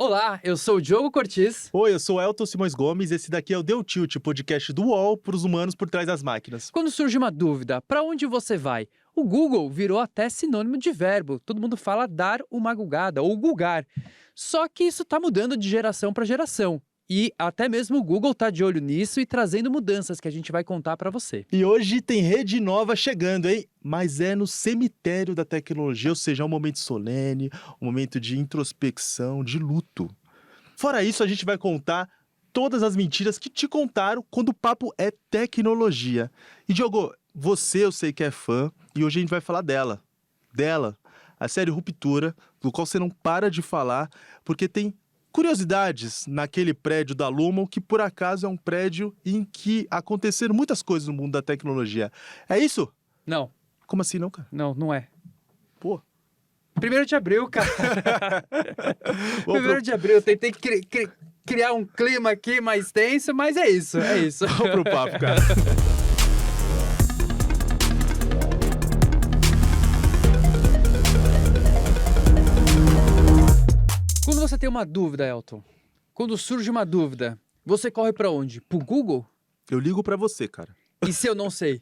Olá, eu sou o Diogo Cortiz. Oi, eu sou Elton Simões Gomes, esse daqui é o Deu Tilt, podcast do UOL para os humanos por trás das máquinas. Quando surge uma dúvida, para onde você vai? O Google virou até sinônimo de verbo. Todo mundo fala dar uma gugada ou gugar. Só que isso está mudando de geração para geração. E até mesmo o Google está de olho nisso e trazendo mudanças que a gente vai contar para você. E hoje tem rede nova chegando, hein? Mas é no cemitério da tecnologia, ou seja, é um momento solene, um momento de introspecção, de luto. Fora isso, a gente vai contar todas as mentiras que te contaram quando o papo é tecnologia. E Diogo, você eu sei que é fã, e hoje a gente vai falar dela. A série Ruptura, do qual você não para de falar, porque tem curiosidades naquele prédio da Lumon, que por acaso é um prédio em que aconteceram muitas coisas no mundo da tecnologia. É isso? Não, Como assim não, cara? não é. Pô. 1º de abril, cara. Vamos 1º de abril, tentei criar um clima aqui mais tenso, mas é isso. Vamos pro papo, cara. Quando você tem uma dúvida, Elton, quando surge uma dúvida, você corre para onde? Pro Google? Eu ligo pra você, cara. E se eu não sei?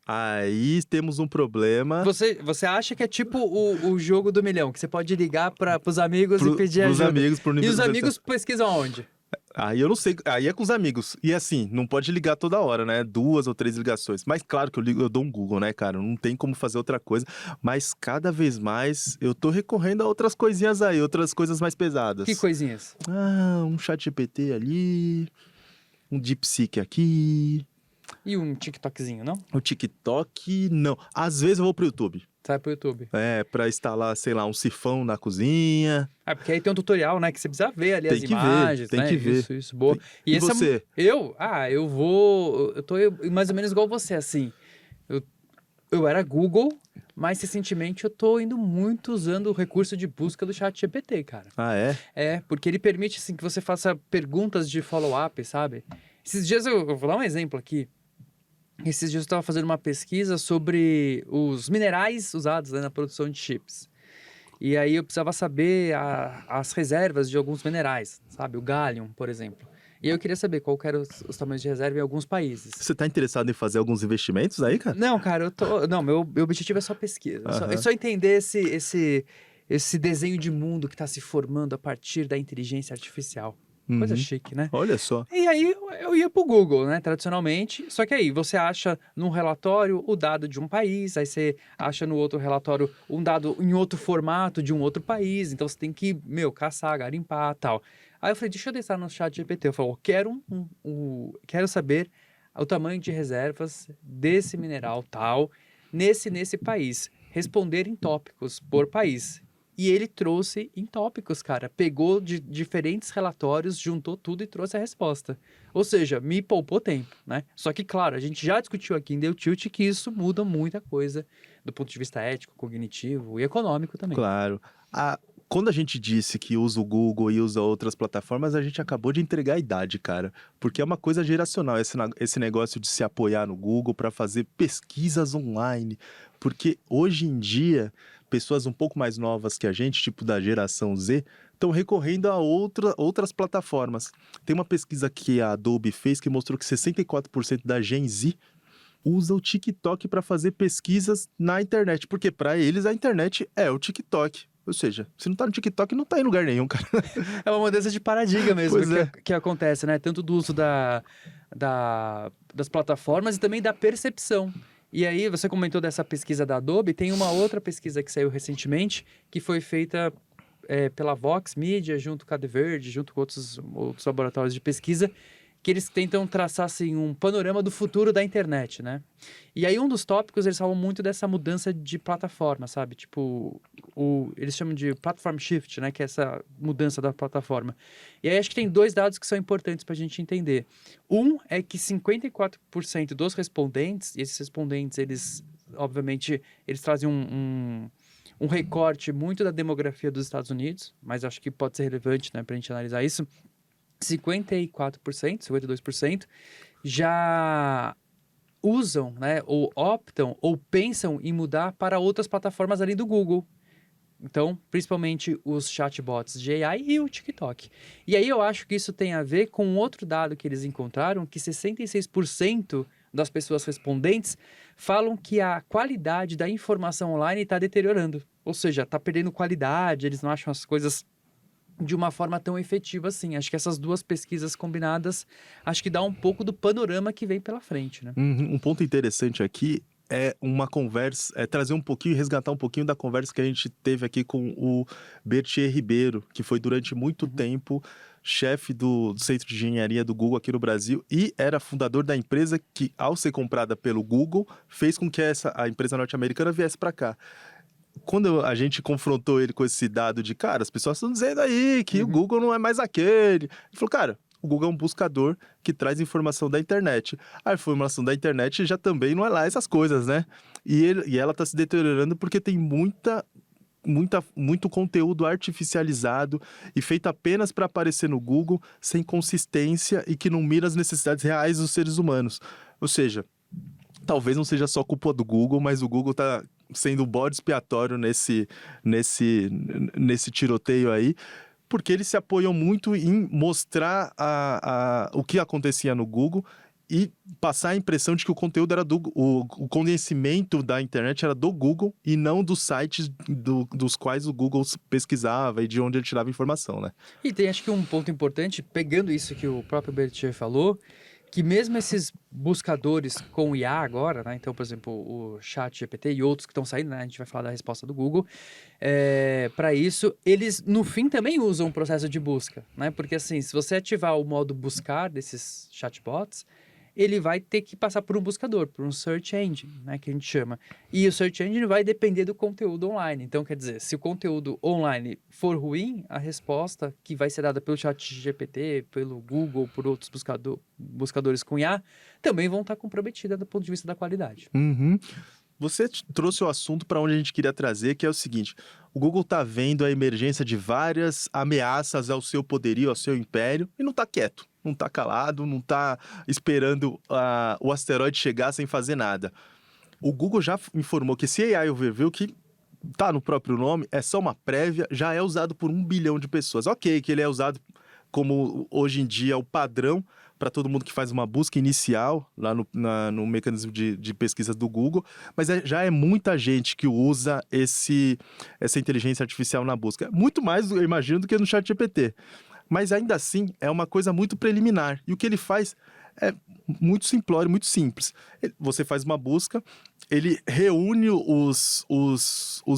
Aí temos um problema. Você acha que é tipo o jogo do milhão, que você pode ligar para os amigos e pedir Pros ajuda? amigos, pro E os universo. amigos pesquisam aonde? Aí eu não sei, aí é com os amigos. E assim, não pode ligar toda hora, né? 2 ou 3 ligações. Mas claro que eu dou um Google, né, cara? Não tem como fazer outra coisa. Mas cada vez mais eu tô recorrendo a outras coisinhas aí, outras coisas mais pesadas. Que coisinhas? Um chat GPT ali, um DeepSeek aqui, E um TikTokzinho, não? o TikTok, não. Às vezes eu vou pro YouTube. Sai pro YouTube. Pra instalar, sei lá, um sifão na cozinha. Ah, porque aí tem um tutorial, né? Que você precisa ver ali Tem as que ver, imagens, tem né? que ver. Isso, boa. E essa- você? Eu tô mais ou menos igual você, assim. Eu era Google, mas recentemente eu tô indo muito usando o recurso de busca do ChatGPT, cara. Ah, é? É, porque ele permite, assim, que você faça perguntas de follow-up, sabe? Esses dias eu vou dar um exemplo aqui. Esses dias eu estava fazendo uma pesquisa sobre os minerais usados, né, na produção de chips. E aí eu precisava saber as reservas de alguns minerais, sabe? O gallium, por exemplo. E eu queria saber qual que eram os tamanhos de reserva em alguns países. Você tá interessado em fazer alguns investimentos aí, cara? Não, cara, Não, meu objetivo é só pesquisa. É só entender esse desenho de mundo que está se formando a partir da inteligência artificial. Coisa chique, né? Olha só. E aí eu ia pro Google, né, tradicionalmente, só que aí você acha num relatório o dado de um país, aí você acha no outro relatório um dado em outro formato de um outro país, então você tem que, caçar, garimpar, tal. Aí eu falei, deixa eu descer no chat GPT, eu falei, quero saber o tamanho de reservas desse mineral tal, nesse país, responder em tópicos por país. E ele trouxe em tópicos, cara. Pegou de diferentes relatórios, juntou tudo e trouxe a resposta. Ou seja, me poupou tempo, né? Só que, claro, a gente já discutiu aqui em Deu Tilt que isso muda muita coisa do ponto de vista ético, cognitivo e econômico também. Claro. Quando a gente disse que usa o Google e usa outras plataformas, a gente acabou de entregar a idade, cara. Porque é uma coisa geracional esse negócio de se apoiar no Google para fazer pesquisas online. Porque hoje em dia, pessoas um pouco mais novas que a gente, tipo da geração Z, estão recorrendo a outras plataformas. Tem uma pesquisa que a Adobe fez que mostrou que 64% da Gen Z usa o TikTok para fazer pesquisas na internet. Porque para eles a internet é o TikTok. Ou seja, se não tá no TikTok, não tá em lugar nenhum, cara. É uma mudança de paradigma mesmo Pois é. que acontece, né? Tanto do uso das plataformas e também da percepção. E aí, você comentou dessa pesquisa da Adobe, tem uma outra pesquisa que saiu recentemente, que foi feita pela Vox Media, junto com a The Verge, junto com outros laboratórios de pesquisa, que eles tentam traçar assim, um panorama do futuro da internet, né? E aí um dos tópicos, eles falam muito dessa mudança de plataforma, sabe? Tipo, eles chamam de platform shift, né? Que é essa mudança da plataforma. E aí acho que tem 2 dados que são importantes para a gente entender. Um é que 54% dos respondentes, e esses respondentes, eles, obviamente, eles trazem um recorte muito da demografia dos Estados Unidos, mas acho que pode ser relevante, né, para a gente analisar isso. 54%, 52% já usam, né, ou optam, ou pensam em mudar para outras plataformas além do Google. Então, principalmente os chatbots de AI e o TikTok. E aí eu acho que isso tem a ver com outro dado que eles encontraram, que 66% das pessoas respondentes falam que a qualidade da informação online está deteriorando. Ou seja, está perdendo qualidade, eles não acham as coisas de uma forma tão efetiva assim. Acho que essas duas pesquisas combinadas, acho que dá um pouco do panorama que vem pela frente, né? Um ponto interessante aqui é uma conversa, é trazer um pouquinho, resgatar um pouquinho da conversa que a gente teve aqui com o Bertier Ribeiro, que foi durante muito tempo chefe do Centro de Engenharia do Google aqui no Brasil e era fundador da empresa que, ao ser comprada pelo Google, fez com que a empresa norte-americana viesse para cá. Quando a gente confrontou ele com esse dado de, cara, as pessoas estão dizendo aí que o Google não é mais aquele. Ele falou, cara, o Google é um buscador que traz informação da internet. A informação da internet já também não é lá essas coisas, né? E ela está se deteriorando porque tem muito conteúdo artificializado e feito apenas para aparecer no Google, sem consistência e que não mira as necessidades reais dos seres humanos. Ou seja, talvez não seja só culpa do Google, mas o Google está sendo o bode expiatório nesse tiroteio aí, porque eles se apoiam muito em mostrar o que acontecia no Google e passar a impressão de que o conteúdo era o conhecimento da internet era do Google e não dos sites dos quais o Google pesquisava e de onde ele tirava informação, né? E tem, acho que um ponto importante, pegando isso que o próprio Bertier falou, que mesmo esses buscadores com IA agora, né? Então, por exemplo, o ChatGPT e outros que estão saindo, né? A gente vai falar da resposta do Google. Para isso, eles, no fim, também usam um processo de busca, né? Porque, assim, se você ativar o modo buscar desses chatbots, ele vai ter que passar por um buscador, por um search engine, né, que a gente chama. E o search engine vai depender do conteúdo online. Então, quer dizer, se o conteúdo online for ruim, a resposta que vai ser dada pelo ChatGPT, pelo Google, por outros buscadores com IA, também vão estar comprometida do ponto de vista da qualidade. Você trouxe o assunto para onde a gente queria trazer, que é o seguinte: o Google está vendo a emergência de várias ameaças ao seu poderio, ao seu império, e não está quieto, não está calado, não está esperando o asteroide chegar sem fazer nada. O Google já informou que esse AI Overview, que está no próprio nome, é só uma prévia, já é usado por 1 bilhão de pessoas. Ok, que ele é usado como hoje em dia o padrão para todo mundo que faz uma busca inicial lá no mecanismo de pesquisa do Google, mas já é muita gente que usa essa inteligência artificial na busca. Muito mais, eu imagino, do que no ChatGPT. Mas ainda assim, é uma coisa muito preliminar. E o que ele faz é muito simplório, muito simples. Você faz uma busca, ele reúne os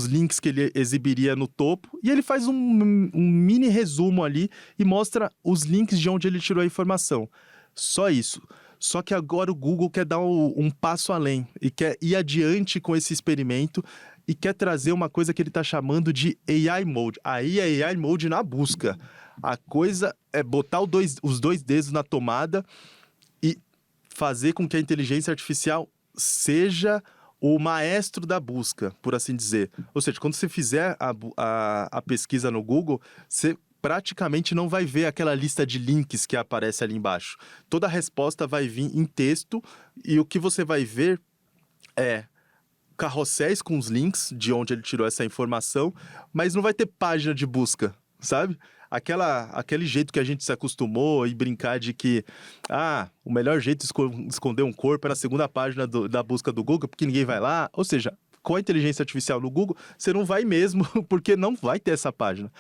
links que ele exibiria no topo e ele faz um mini resumo ali e mostra os links de onde ele tirou a informação. Só isso. Só que agora o Google quer dar um passo além e quer ir adiante com esse experimento e quer trazer uma coisa que ele está chamando de AI Mode. Aí é AI Mode na busca. A coisa é botar os dois dedos na tomada e fazer com que a inteligência artificial seja o maestro da busca, por assim dizer. Ou seja, quando você fizer a pesquisa no Google, você praticamente não vai ver aquela lista de links que aparece ali embaixo. Toda a resposta vai vir em texto e o que você vai ver é carrosséis com os links de onde ele tirou essa informação, mas não vai ter página de busca, sabe? Aquele jeito que a gente se acostumou e brincar de que o melhor jeito de esconder um corpo é na segunda página da busca do Google, porque ninguém vai lá. Ou seja, com a inteligência artificial no Google, você não vai mesmo, porque não vai ter essa página.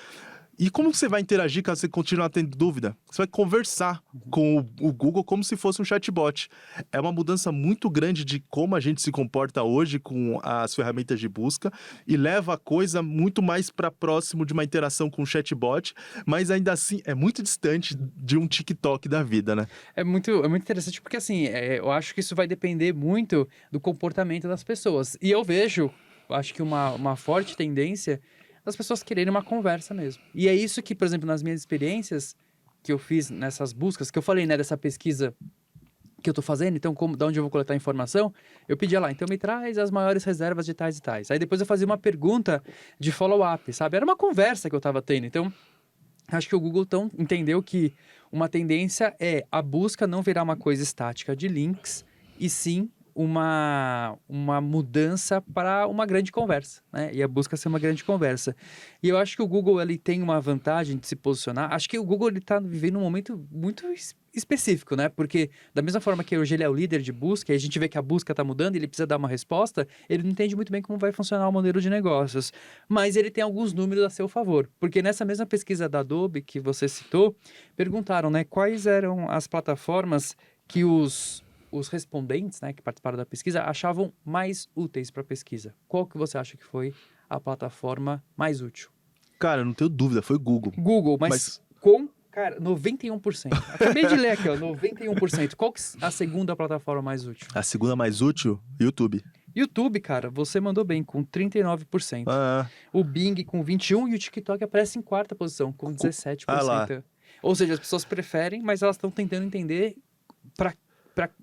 E como você vai interagir caso você continuar tendo dúvida? Você vai conversar com o Google como se fosse um chatbot. É uma mudança muito grande de como a gente se comporta hoje com as ferramentas de busca e leva a coisa muito mais para próximo de uma interação com o chatbot, mas ainda assim é muito distante de um TikTok da vida, né? É muito interessante porque, assim, eu acho que isso vai depender muito do comportamento das pessoas. E eu vejo, acho que uma forte tendência das pessoas quererem uma conversa mesmo. E é isso que, por exemplo, nas minhas experiências que eu fiz nessas buscas, que eu falei, né, dessa pesquisa que eu tô fazendo, então, da onde eu vou coletar informação, eu pedia lá, então me traz as maiores reservas de tais e tais. Aí depois eu fazia uma pergunta de follow-up, sabe? Era uma conversa que eu tava tendo. Então, acho que o Google entendeu que uma tendência é a busca não virar uma coisa estática de links, e sim uma mudança para uma grande conversa, né? E a busca ser uma grande conversa. E eu acho que o Google ele tem uma vantagem de se posicionar. Acho que o Google está vivendo um momento muito específico, né? Porque da mesma forma que hoje ele é o líder de busca, e a gente vê que a busca está mudando e ele precisa dar uma resposta, ele não entende muito bem como vai funcionar o modelo de negócios. Mas ele tem alguns números a seu favor. Porque nessa mesma pesquisa da Adobe que você citou, perguntaram, né? Quais eram as plataformas que os respondentes, né, que participaram da pesquisa, achavam mais úteis para a pesquisa. Qual que você acha que foi a plataforma mais útil? Cara, não tenho dúvida, foi o Google. Google, mas cara, 91%. Acabei de ler aqui, ó, 91%. Qual que é a segunda plataforma mais útil? A segunda mais útil, YouTube. YouTube, cara, você mandou bem, com 39%. O Bing com 21% e o TikTok aparece em quarta posição, com 17%. Ou seja, as pessoas preferem, mas elas estão tentando entender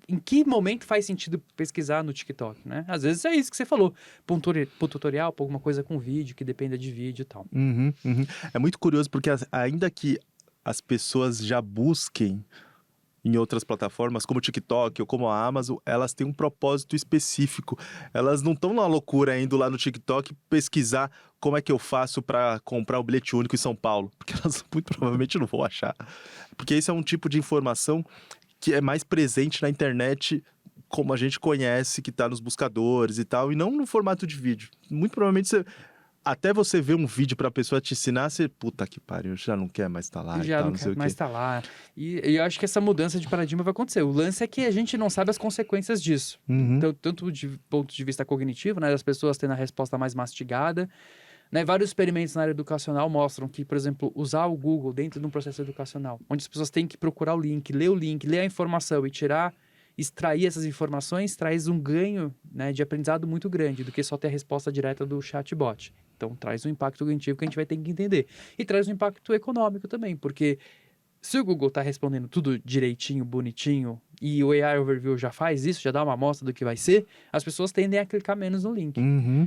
em que momento faz sentido pesquisar no TikTok, né? Às vezes é isso que você falou, para um tutorial, para alguma coisa com vídeo, que dependa de vídeo e tal. É muito curioso, porque ainda que as pessoas já busquem em outras plataformas, como o TikTok ou como a Amazon, elas têm um propósito específico. Elas não estão na loucura indo lá no TikTok pesquisar como é que eu faço para comprar o bilhete único em São Paulo, porque elas muito provavelmente não vão achar. Porque esse é um tipo de informação que é mais presente na internet, como a gente conhece, que está nos buscadores e tal, e não no formato de vídeo. Muito provavelmente até você ver um vídeo para a pessoa te ensinar, você, puta que pariu, já não quer mais estar lá e tal, não quer mais estar lá. E eu acho que essa mudança de paradigma vai acontecer. O lance é que a gente não sabe as consequências disso. Então, tanto de ponto de vista cognitivo, né, das pessoas tendo a resposta mais mastigada, né, vários experimentos na área educacional mostram que, por exemplo, usar o Google dentro de um processo educacional, onde as pessoas têm que procurar o link, ler a informação e extrair essas informações, traz um ganho, né, de aprendizado muito grande do que só ter a resposta direta do chatbot. Então, traz um impacto cognitivo que a gente vai ter que entender. E traz um impacto econômico também, porque se o Google está respondendo tudo direitinho, bonitinho, e o AI Overview já faz isso, já dá uma amostra do que vai ser, as pessoas tendem a clicar menos no link.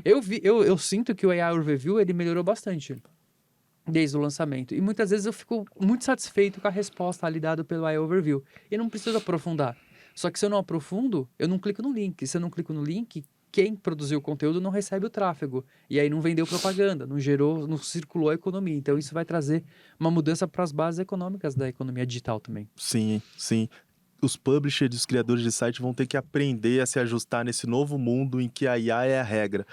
Eu sinto que o AI Overview ele melhorou bastante desde o lançamento. E muitas vezes eu fico muito satisfeito com a resposta ali dada pelo AI Overview. E não preciso aprofundar. Só que se eu não aprofundo, eu não clico no link. Se eu não clico no link, quem produziu o conteúdo não recebe o tráfego. E aí não vendeu propaganda, não circulou a economia. Então isso vai trazer uma mudança para as bases econômicas da economia digital também. Sim. Os publishers e os criadores de site vão ter que aprender a se ajustar nesse novo mundo em que a IA é a regra.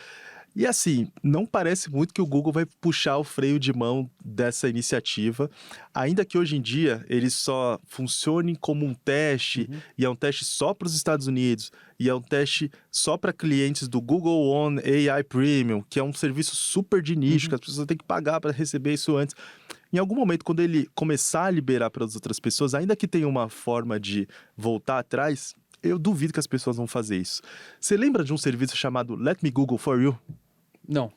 E assim, não parece muito que o Google vai puxar o freio de mão dessa iniciativa, ainda que hoje em dia ele só funcione como um teste, e é um teste só para os Estados Unidos, e é um teste só para clientes do Google One AI Premium, que é um serviço super de nicho, que as pessoas têm que pagar para receber isso antes. Em algum momento, quando ele começar a liberar para as outras pessoas, ainda que tenha uma forma de voltar atrás, eu duvido que as pessoas vão fazer isso. Você lembra de um serviço chamado Let Me Google For You? Não.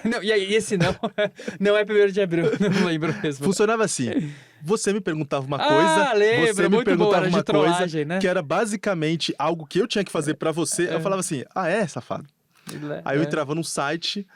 Não, e aí, esse não é 1º de abril, não lembro mesmo. Funcionava assim, você me perguntava uma coisa, você me perguntava uma coisa, né? Que era basicamente algo que eu tinha que fazer pra você, eu falava assim, safado. Aí eu entrava num site,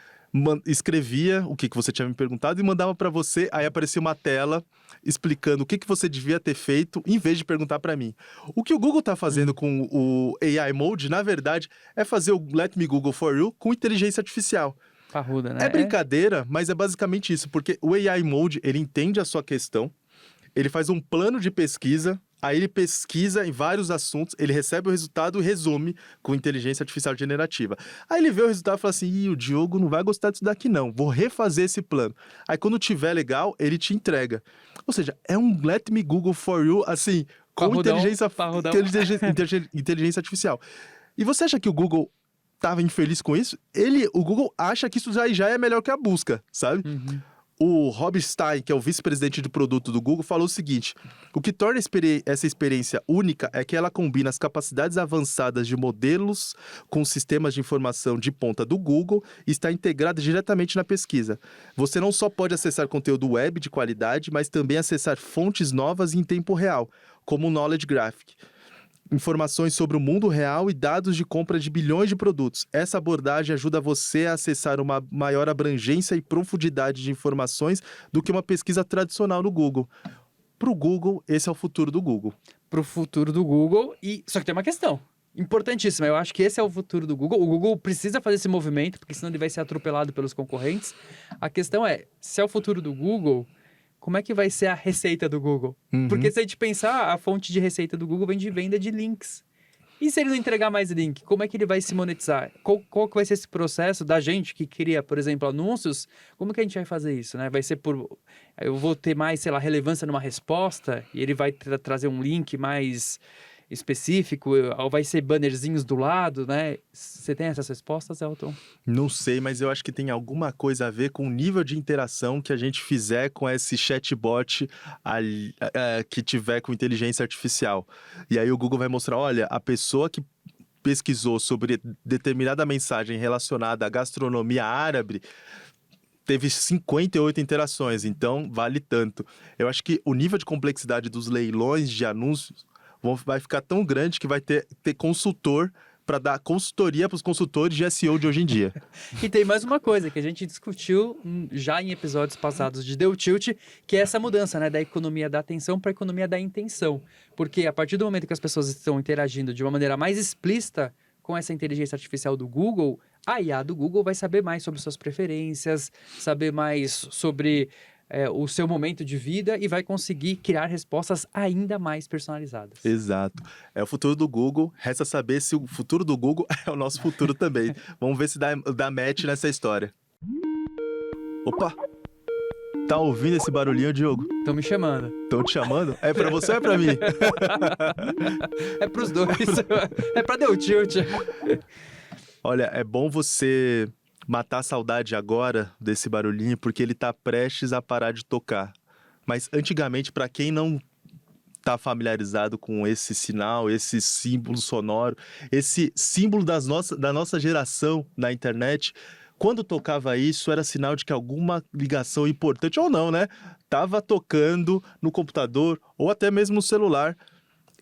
escrevia o que você tinha me perguntado e mandava pra você, aí aparecia uma tela explicando o que você devia ter feito, em vez de perguntar pra mim. O que o Google tá fazendo com o AI Mode, na verdade, é fazer o Let Me Google For You com inteligência artificial. Parruda, né? É brincadeira, mas é basicamente isso, porque o AI Mode, ele entende a sua questão, ele faz um plano de pesquisa, aí ele pesquisa em vários assuntos, ele recebe o resultado e resume com inteligência artificial generativa. Aí ele vê o resultado e fala assim, o Diogo não vai gostar disso daqui não, vou refazer esse plano. Aí quando tiver legal, ele te entrega. Ou seja, é um Let Me Google For You, assim, com inteligência artificial. E você acha que o Google estava infeliz com isso? O Google acha que isso já é melhor que a busca, sabe? O Rob Stein, que é o vice-presidente de produto do Google, falou o seguinte, o que torna essa experiência única é que ela combina as capacidades avançadas de modelos com sistemas de informação de ponta do Google e está integrada diretamente na pesquisa. Você não só pode acessar conteúdo web de qualidade, mas também acessar fontes novas em tempo real, como o Knowledge Graphic. Informações sobre o mundo real e dados de compra de bilhões de produtos. Essa abordagem ajuda você a acessar uma maior abrangência e profundidade de informações do que uma pesquisa tradicional no Google. Para o Google, esse é o futuro do Google. Para o futuro do Google, só que tem uma questão. importantíssima. Eu acho que esse é o futuro do Google. O Google precisa fazer esse movimento, porque senão ele vai ser atropelado pelos concorrentes. A questão é, se é o futuro do Google, como é que vai ser a receita do Google? Porque se a gente pensar, a fonte de receita do Google vem de venda de links. E se ele não entregar mais link, como é que ele vai se monetizar? Qual que vai ser esse processo da gente que cria, por exemplo, anúncios? Como que a gente vai fazer isso, né? Vai ser por... Eu vou ter mais, sei lá, relevância numa resposta e ele vai trazer um link mais específico, ou vai ser bannerzinhos do lado, né? Você tem essas respostas, Elton? Não sei, mas eu acho que tem alguma coisa a ver com o nível de interação que a gente fizer com esse chatbot que tiver com inteligência artificial. E aí o Google vai mostrar, olha, a pessoa que pesquisou sobre determinada mensagem relacionada à gastronomia árabe teve 58 interações, então vale tanto. Eu acho que o nível de complexidade dos leilões de anúncios vai ficar tão grande que vai ter consultor para dar consultoria para os consultores de SEO de hoje em dia. E tem mais uma coisa que a gente discutiu já em episódios passados de Deu Tilt, que é essa mudança, né, da economia da atenção para a economia da intenção. Porque a partir do momento que as pessoas estão interagindo de uma maneira mais explícita com essa inteligência artificial do Google, a IA do Google vai saber mais sobre suas preferências, saber mais sobre o seu momento de vida e vai conseguir criar respostas ainda mais personalizadas. Exato. É o futuro do Google. Resta saber se o futuro do Google é o nosso futuro também. Vamos ver se dá match nessa história. Opa! Tá ouvindo esse barulhinho, Diogo? Estão me chamando. Estão te chamando? É pra você ou é pra mim? É pros dois. É pra Deu Tilt. Olha, é bom você matar a saudade agora desse barulhinho, porque ele tá prestes a parar de tocar. Mas antigamente, para quem não tá familiarizado com esse sinal, esse símbolo sonoro, esse símbolo da nossa geração na internet, quando tocava isso, era sinal de que alguma ligação importante, ou não, né? Tava tocando no computador ou até mesmo no celular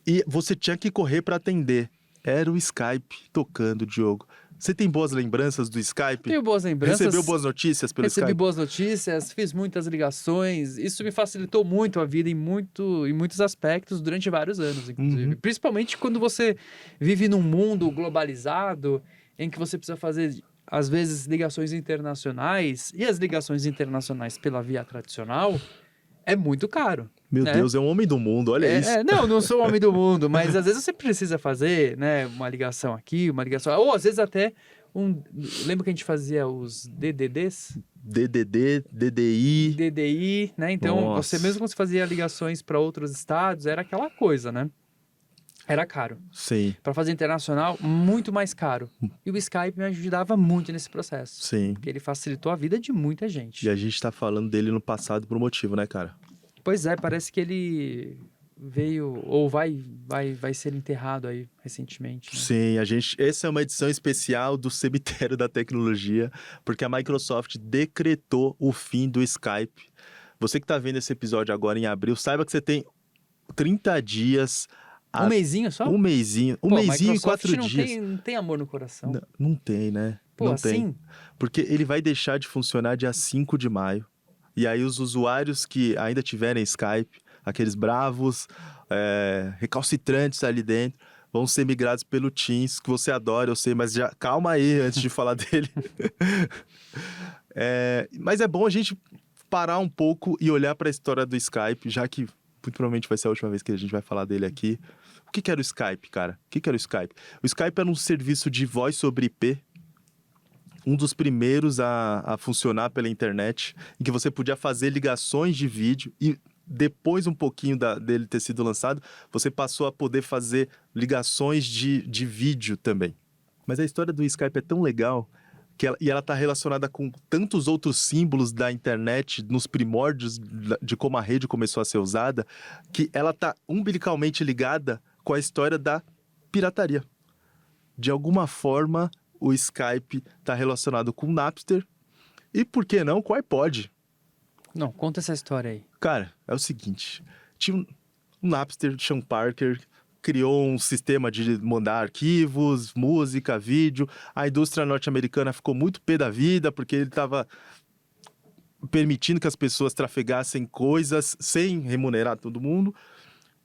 e você tinha que correr para atender. Era o Skype tocando, Diogo. Você tem boas lembranças do Skype? Tenho boas lembranças. Recebeu boas notícias pelo Skype? Recebi boas notícias, fiz muitas ligações. Isso me facilitou muito a vida em muitos aspectos durante vários anos, inclusive. Principalmente quando você vive num mundo globalizado em que você precisa fazer, às vezes, ligações internacionais. E as ligações internacionais pela via tradicional é muito caro. Meu né? Deus, é um homem do mundo, olha isso. Não sou um homem do mundo, mas às vezes você precisa fazer, né, uma ligação aqui, uma ligação... Ou às vezes até lembra que a gente fazia os DDDs? DDD, DDI... DDI, né? Então, Nossa. você mesmo quando você fazia ligações para outros estados, era aquela coisa, né? Era caro. Sim. Para fazer internacional, muito mais caro. E o Skype me ajudava muito nesse processo. Sim. Porque ele facilitou a vida de muita gente. E a gente tá falando dele no passado por um motivo, né, cara? Pois é, parece que ele veio ou vai ser enterrado aí recentemente. Né? Sim, essa é uma edição especial do Cemitério da Tecnologia, porque a Microsoft decretou o fim do Skype. Você que tá vendo esse episódio agora em abril, saiba que você tem 30 dias... Um mesinho só? Um mesinho. Um mesinho e 4 dias. Não tem amor no coração. Não tem, né? Pô, não assim? tem. Porque ele vai deixar de funcionar dia 5 de maio. E aí os usuários que ainda tiverem Skype, aqueles bravos, recalcitrantes ali dentro, vão ser migrados pelo Teams, que você adora, eu sei, mas já calma aí antes de falar dele. Mas é bom a gente parar um pouco e olhar para a história do Skype, já que muito provavelmente vai ser a última vez que a gente vai falar dele aqui. O que era o Skype, cara? O que era o Skype? O Skype era um serviço de voz sobre IP, um dos primeiros a funcionar pela internet, em que você podia fazer ligações de vídeo e depois um pouquinho dele ter sido lançado, você passou a poder fazer ligações de vídeo também. Mas a história do Skype é tão legal e ela está relacionada com tantos outros símbolos da internet nos primórdios de como a rede começou a ser usada, que ela está umbilicalmente ligada com a história da pirataria. De alguma forma, o Skype está relacionado com o Napster e, por que não, com o iPod. Não, conta essa história aí. Cara, é o seguinte, tinha um Napster, Sean Parker, criou um sistema de mandar arquivos, música, vídeo. A indústria norte-americana ficou muito pé da vida, porque ele estava permitindo que as pessoas trafegassem coisas sem remunerar todo mundo.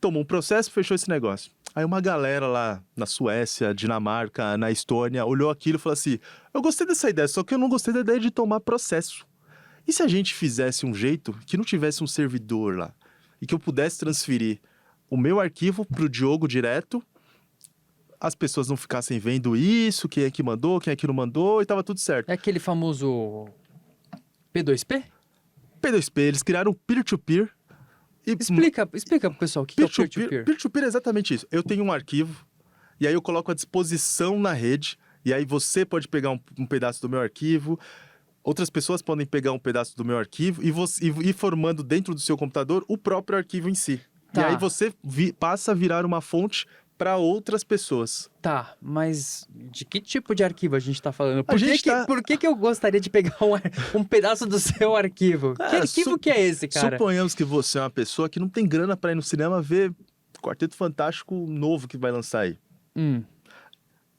Tomou um processo e fechou esse negócio. Aí uma galera lá na Suécia, Dinamarca, na Estônia, olhou aquilo e falou assim, eu gostei dessa ideia, só que eu não gostei da ideia de tomar processo. E se a gente fizesse um jeito que não tivesse um servidor lá e que eu pudesse transferir o meu arquivo pro Diogo direto, as pessoas não ficassem vendo isso, quem é que mandou, quem é que não mandou, e tava tudo certo. É aquele famoso P2P? P2P, eles criaram peer-to-peer. Explica pro pessoal o que é o peer-to-peer. Peer-to-peer é exatamente isso. Eu tenho um arquivo, e aí eu coloco à disposição na rede, e aí você pode pegar um pedaço do meu arquivo, outras pessoas podem pegar um pedaço do meu arquivo e ir formando dentro do seu computador o próprio arquivo em si. Tá. E aí você passa a virar uma fonte para outras pessoas. Tá, mas de que tipo de arquivo a gente tá falando? A Por que eu gostaria de pegar um pedaço do seu arquivo? Que arquivo que é esse, cara? Suponhamos que você é uma pessoa que não tem grana para ir no cinema ver Quarteto Fantástico novo que vai lançar aí.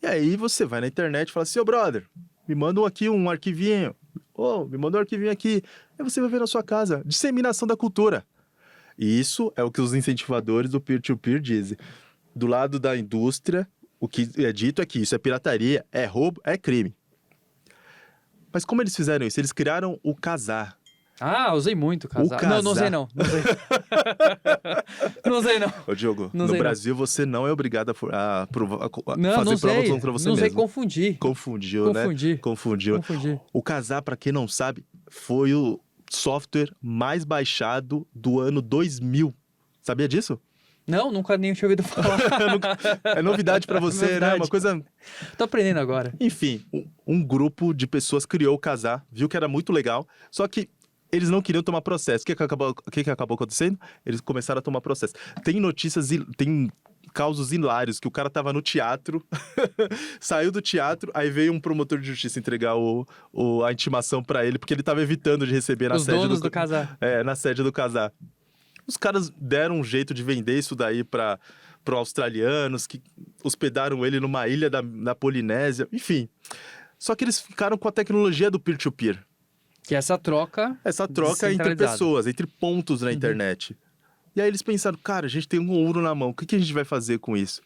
E aí você vai na internet e fala assim, ô brother, me manda aqui um arquivinho. Me manda um arquivinho aqui. Aí você vai ver na sua casa. Disseminação da cultura. E isso é o que os incentivadores do peer-to-peer dizem. Do lado da indústria, o que é dito é que isso é pirataria, é roubo, é crime. Mas como eles fizeram isso? Eles criaram o Kazaa. Ah, usei muito o Kazaa. Não usei não. Não usei não. Ô Diogo, não no usei, Brasil você não é obrigado a fazer prova contra você não usei, mesmo. Confundiu, né? Confundiu. O Kazaa, para quem não sabe, foi o software mais baixado do ano 2000. Sabia disso? Não, nunca nem tinha ouvido falar. É novidade pra você, novidade. Né? Uma coisa... Tô aprendendo agora. Enfim, um grupo de pessoas criou o Kazaa, viu que era muito legal, só que eles não queriam tomar processo. O que acabou acontecendo? Eles começaram a tomar processo. Tem notícias, tem causos hilários, que o cara tava no teatro, saiu do teatro, aí veio um promotor de justiça entregar a intimação pra ele, porque ele tava evitando de receber na sede do Kazaa. Na sede do Kazaa. Os caras deram um jeito de vender isso daí para australianos, que hospedaram ele numa ilha da Polinésia, enfim. Só que eles ficaram com a tecnologia do peer-to-peer. Que é essa troca entre pessoas, entre pontos na internet. E aí eles pensaram, cara, a gente tem um ouro na mão, o que a gente vai fazer com isso?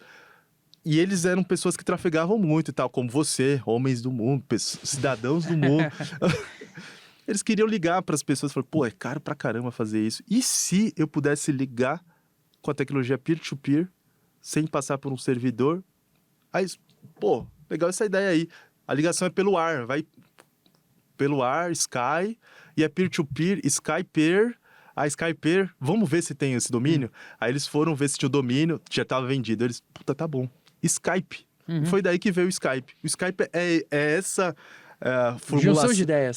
E eles eram pessoas que trafegavam muito e tal, como você, homens do mundo, cidadãos do mundo. Eles queriam ligar para as pessoas e falaram, pô, é caro pra caramba fazer isso. E se eu pudesse ligar com a tecnologia peer-to-peer, sem passar por um servidor? Aí, pô, legal essa ideia aí. A ligação é pelo ar, vai pelo ar, Sky, e é peer-to-peer, Skypeer. A Skypeer, vamos ver se tem esse domínio? Aí eles foram ver se tinha o domínio, já estava vendido. Eles, puta, tá bom. Skype. Foi daí que veio o Skype. O Skype é essa...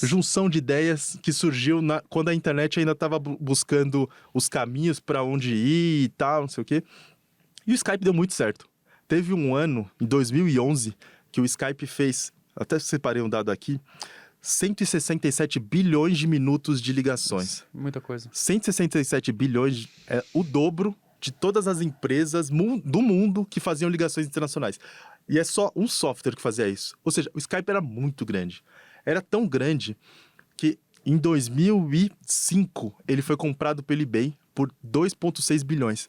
Junção de ideias que surgiu quando a internet ainda estava buscando os caminhos para onde ir e tal, não sei o quê. E o Skype deu muito certo. Teve um ano, em 2011, que o Skype fez, até separei um dado aqui, 167 bilhões de minutos de ligações. Muita coisa. 167 bilhões é o dobro de todas as empresas do mundo que faziam ligações internacionais. E é só um software que fazia isso. Ou seja, o Skype era muito grande. Era tão grande que em 2005 ele foi comprado pelo eBay por 2,6 bilhões.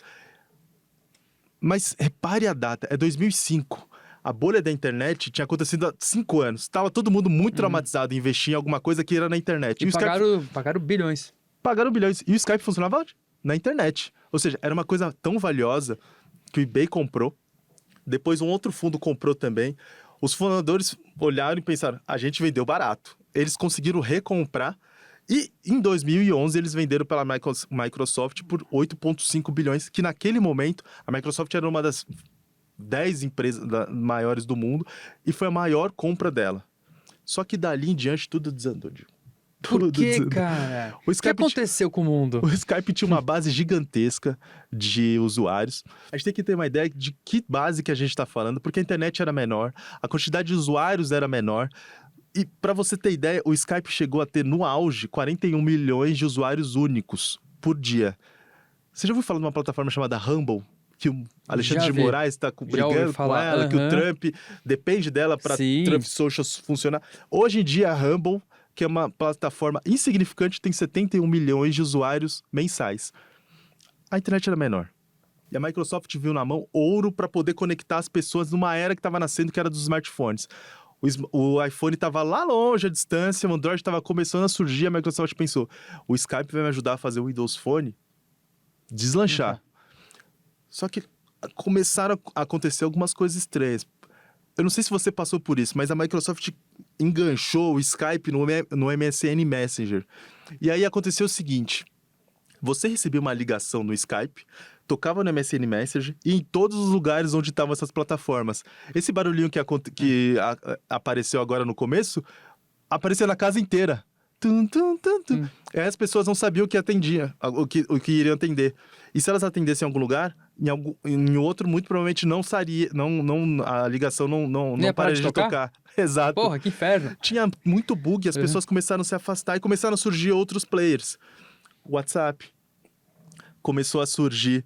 Mas repare a data, é 2005. A bolha da internet tinha acontecido há 5 anos. Estava todo mundo muito traumatizado em investir em alguma coisa que era na internet. E pagaram bilhões. Pagaram bilhões. E o Skype funcionava onde? Na internet. Ou seja, era uma coisa tão valiosa que o eBay comprou. Depois um outro fundo comprou também. Os fundadores olharam e pensaram, a gente vendeu barato. Eles conseguiram recomprar e em 2011 eles venderam pela Microsoft por 8,5 bilhões, que naquele momento a Microsoft era uma das 10 empresas maiores do mundo e foi a maior compra dela. Só que dali em diante tudo desandou, Por que, cara? O que aconteceu com o mundo? O Skype tinha uma base gigantesca de usuários. A gente tem que ter uma ideia de que base que a gente está falando, porque a internet era menor, a quantidade de usuários era menor. E para você ter ideia, o Skype chegou a ter no auge 41 milhões de usuários únicos por dia. Você já ouviu falar de uma plataforma chamada Rumble? Que o Alexandre de Moraes está brigando com ela, que o Trump depende dela para Trump Social funcionar. Hoje em dia, a Rumble, que é uma plataforma insignificante, tem 71 milhões de usuários mensais. A internet era menor. E a Microsoft viu na mão ouro para poder conectar as pessoas numa era que estava nascendo, que era dos smartphones. O iPhone estava lá longe, à distância, o Android estava começando a surgir, a Microsoft pensou, o Skype vai me ajudar a fazer o Windows Phone deslanchar. Só que começaram a acontecer algumas coisas estranhas. Eu não sei se você passou por isso, mas a Microsoft enganchou o Skype no MSN Messenger. E aí aconteceu o seguinte, você recebia uma ligação no Skype, tocava no MSN Messenger e em todos os lugares onde estavam essas plataformas. Esse barulhinho que apareceu agora no começo, aparecia na casa inteira. Tum, tum, tum, tum. Aí as pessoas não sabiam o que atendia, o que iriam atender. E se elas atendessem em algum lugar, em outro, muito provavelmente não estaria, a ligação não pararia de tocar. Exato. Porra, que inferno. Tinha muito bug, as pessoas começaram a se afastar e começaram a surgir outros players. WhatsApp. Começou a surgir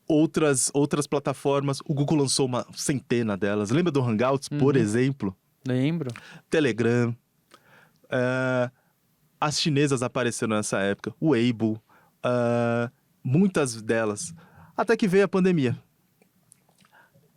outras plataformas. O Google lançou uma centena delas. Lembra do Hangouts, por exemplo? Lembro. Telegram. As chinesas apareceram nessa época. O Weibo. Muitas delas. Até que veio a pandemia.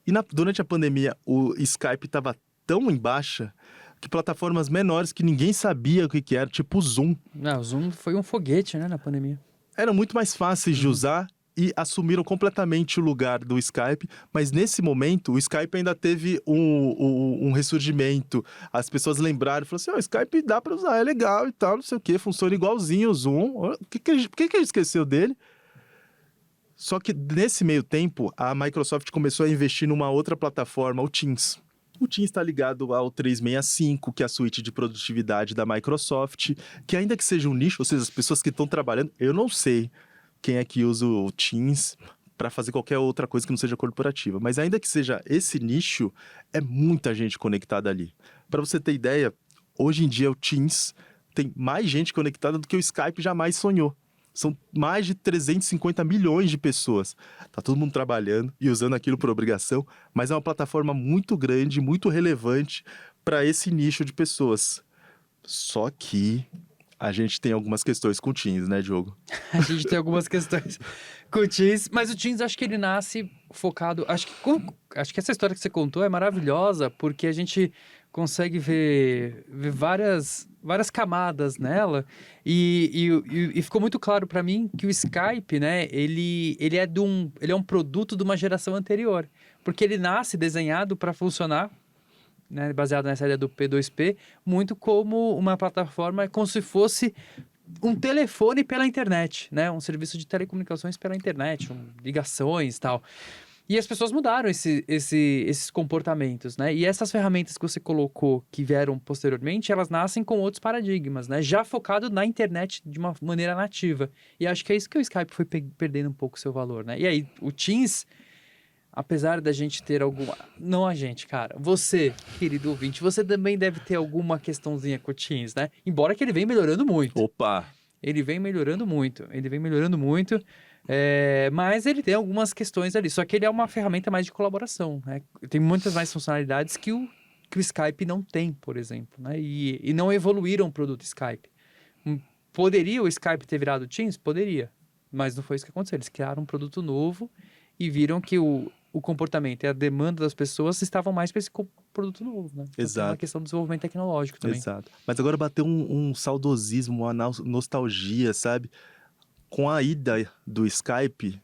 E durante a pandemia, o Skype estava tão em baixa que plataformas menores que ninguém sabia o que era, tipo o Zoom. Não, o Zoom foi um foguete, né, na pandemia. Eram muito mais fáceis de usar e assumiram completamente o lugar do Skype, mas nesse momento o Skype ainda teve um ressurgimento. As pessoas lembraram e falaram assim, o Skype dá para usar, é legal e tal, não sei o que, funciona igualzinho o Zoom. Por que a gente esqueceu dele? Só que nesse meio tempo, a Microsoft começou a investir numa outra plataforma, o Teams. O Teams está ligado ao 365, que é a suíte de produtividade da Microsoft, que ainda que seja um nicho, ou seja, as pessoas que estão trabalhando, eu não sei quem é que usa o Teams para fazer qualquer outra coisa que não seja corporativa, mas ainda que seja esse nicho, é muita gente conectada ali. Para você ter ideia, hoje em dia o Teams tem mais gente conectada do que o Skype jamais sonhou. São mais de 350 milhões de pessoas. Tá todo mundo trabalhando e usando aquilo por obrigação, mas é uma plataforma muito grande, muito relevante para esse nicho de pessoas. Só que a gente tem algumas questões com o Teams, né, Diogo? A gente tem algumas questões com o Teams, mas o Teams acho que ele nasce focado... Acho que essa história que você contou é maravilhosa, porque a gente consegue ver várias camadas nela e ficou muito claro para mim que o Skype, né, ele é um produto de uma geração anterior, porque ele nasce desenhado para funcionar, né, baseado nessa ideia do P2P, muito como uma plataforma, como se fosse um telefone pela internet, né, um serviço de telecomunicações pela internet, ligações e tal. E as pessoas mudaram esses comportamentos, né? E essas ferramentas que você colocou, que vieram posteriormente, elas nascem com outros paradigmas, né? Já focado na internet de uma maneira nativa. E acho que é isso que o Skype foi perdendo um pouco o seu valor, né? E aí, o Teams, apesar da gente ter alguma... Não a gente, cara. Você, querido ouvinte, você também deve ter alguma questãozinha com o Teams, né? Embora que ele venha melhorando muito. Opa! Ele vem melhorando muito. Mas ele tem algumas questões ali. Só que ele é uma ferramenta mais de colaboração, né? Tem muitas mais funcionalidades que o Skype não tem, por exemplo, né? E não evoluíram o produto Skype. Poderia o Skype ter virado Teams? Poderia. Mas não foi isso que aconteceu. Eles criaram um produto novo e viram que o comportamento e a demanda das pessoas estavam mais para esse produto novo, né? Então, Exato. tem uma questão do desenvolvimento tecnológico também. Exato. Mas agora bateu um saudosismo, uma nostalgia, sabe? Com a ida do Skype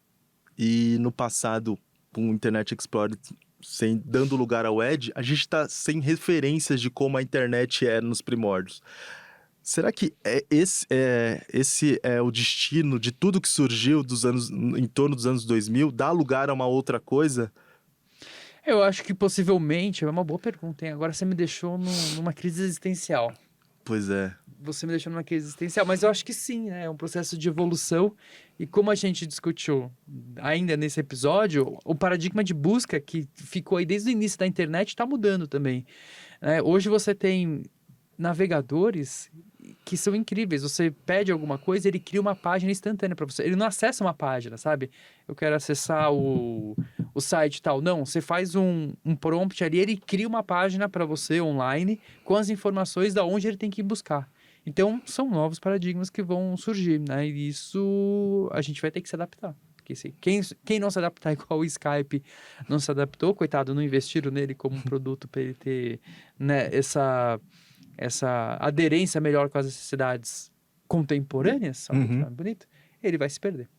e no passado com o Internet Explorer dando lugar ao Edge, a gente está sem referências de como a internet era nos primórdios. Será que esse é o destino de tudo que surgiu em torno dos anos 2000? Dá lugar a uma outra coisa? Eu acho que possivelmente, é uma boa pergunta, hein? Agora você me deixou numa crise existencial. Pois é. Você me deixou numa crise existencial, mas eu acho que sim, né? É um processo de evolução. E como a gente discutiu ainda nesse episódio, o paradigma de busca que ficou aí desde o início da internet está mudando também. Hoje você tem navegadores que são incríveis. Você pede alguma coisa, ele cria uma página instantânea para você. Ele não acessa uma página, sabe? Eu quero acessar o site tal. Não, você faz um prompt ali, ele cria uma página para você online com as informações da onde ele tem que ir buscar. Então, são novos paradigmas que vão surgir, né? E isso a gente vai ter que se adaptar. Porque que quem não se adaptar igual o Skype não se adaptou, coitado, não investiram nele como um produto para ele ter, né, essa aderência melhor com as necessidades contemporâneas, olha que nome bonito, ele vai se perder.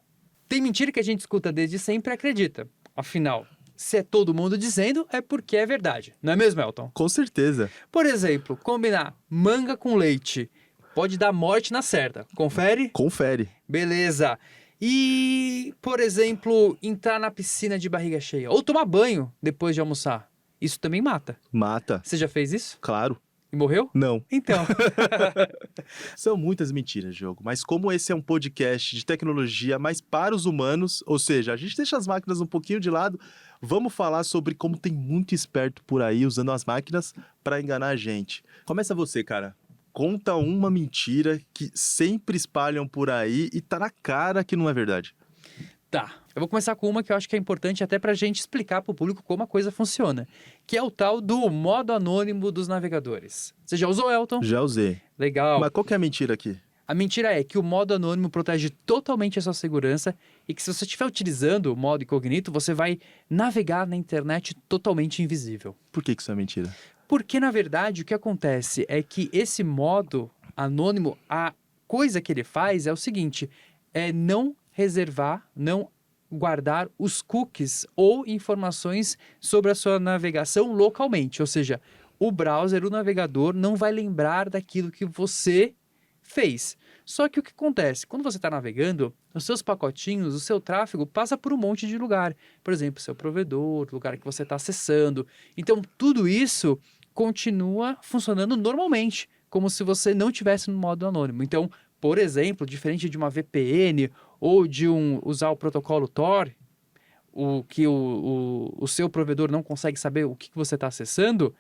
Tem mentira que a gente escuta desde sempre e acredita. Afinal, se é todo mundo dizendo, é porque é verdade. Não é mesmo, Elton? Com certeza. Por exemplo, combinar manga com leite pode dar morte na certa. Confere? Confere. Beleza. E, por exemplo, entrar na piscina de barriga cheia ou tomar banho depois de almoçar. Isso também mata. Mata. Você já fez isso? Claro. E morreu? Não. Então. São muitas mentiras, Diogo. Mas como esse é um podcast de tecnologia mais para os humanos, ou seja, a gente deixa as máquinas um pouquinho de lado, vamos falar sobre como tem muito esperto por aí usando as máquinas para enganar a gente. Começa você, cara. Conta uma mentira que sempre espalham por aí e tá na cara que não é verdade. Tá. Eu vou começar com uma que eu acho que é importante até pra gente explicar pro público como a coisa funciona, que é o tal do modo anônimo dos navegadores. Você já usou, Elton? Já usei. Legal. Mas qual que é a mentira aqui? A mentira é que o modo anônimo protege totalmente a sua segurança e que se você estiver utilizando o modo incognito, você vai navegar na internet totalmente invisível. Por que isso é mentira? Porque, na verdade, o que acontece é que esse modo anônimo, a coisa que ele faz é o seguinte, é não reservar, não guardar os cookies ou informações sobre a sua navegação localmente. Ou seja, o browser, o navegador, não vai lembrar daquilo que você fez. Só que o que acontece? Quando você está navegando, os seus pacotinhos, o seu tráfego passa por um monte de lugar. Por exemplo, seu provedor, o lugar que você está acessando. Então, tudo isso continua funcionando normalmente, como se você não tivesse no modo anônimo. Então, por exemplo, diferente de uma VPN ou de usar o protocolo Tor, que o seu provedor não consegue saber o que você está acessando,